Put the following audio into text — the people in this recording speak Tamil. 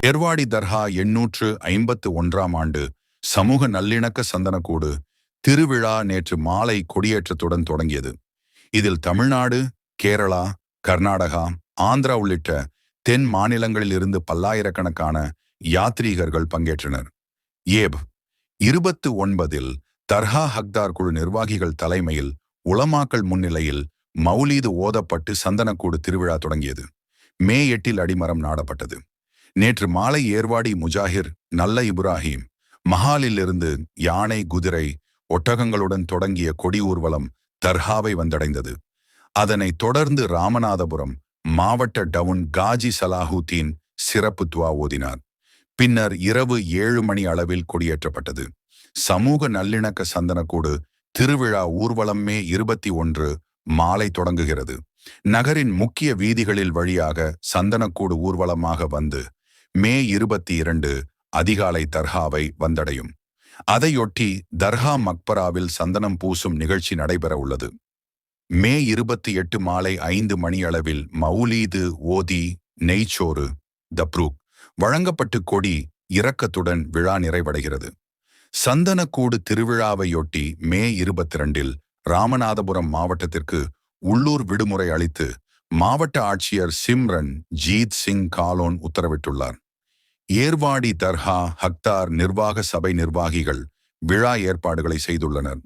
ஏர்வாடி தர்கா 851ஆம் ஆண்டு சமூக நல்லிணக்க சந்தனக்கூடு திருவிழா நேற்று மாலை கொடியேற்றத்துடன் தொடங்கியது. இதில் தமிழ்நாடு, கேரளா, கர்நாடகா, ஆந்திரா உள்ளிட்ட தென் மாநிலங்களில் இருந்து பல்லாயிரக்கணக்கான யாத்ரீகர்கள் பங்கேற்றனர். ஏப் 29இல் தர்கா ஹக்தார் குழு நிர்வாகிகள் தலைமையில் உலமாக்கள் முன்னிலையில் மௌலீது ஓதப்பட்டு சந்தனக்கூடு திருவிழா தொடங்கியது. மே 8இல் அடிமரம் நாடப்பட்டது. நேற்று மாலை ஏர்வாடி முஜாஹிர் நல்ல இப்ராஹிம் மஹாலிலிருந்து யானை, குதிரை, ஒட்டகங்களுடன் தொடங்கிய கொடி ஊர்வலம் தர்காவை வந்தடைந்தது. அதனைத் தொடர்ந்து ராமநாதபுரம் மாவட்ட டவுன் காஜி சலாஹுதீன் சிறப்பு துவா ஓதினார். பின்னர் இரவு 7 மணி அளவில் கொடியேற்றப்பட்டது. சமூக நல்லிணக்க சந்தனக்கூடு திருவிழா ஊர்வலம் மே 21 மாலை தொடங்குகிறது. நகரின் முக்கிய வீதிகளில் வழியாக சந்தனக்கூடு ஊர்வலமாக வந்து மே 22 அதிகாலை தர்காவை வந்தடையும். அதையொட்டி தர்கா மக்பராவில் சந்தனம் பூசும் நிகழ்ச்சி நடைபெற உள்ளது. மே 28 மாலை 5 மணி அளவில் மௌலீது ஓதி நெய்ச்சோறு தப்ரூக் வழங்கப்பட்டு கொடி இறக்கத்துடன் விழா நிறைவடைகிறது. சந்தனக்கூடு திருவிழாவையொட்டி மே 22இல் ராமநாதபுரம் மாவட்டத்திற்கு உள்ளூர் விடுமுறை அளித்து மாவட்ட ஆட்சியர் சிம்ரன் ஜீத் சிங் காலோன் உத்தரவிட்டுள்ளார். ஏர்வாடி தர்கா ஹக்தார் நிர்வாக சபை நிர்வாகிகள் விழா ஏற்பாடுகளை செய்துள்ளனர்.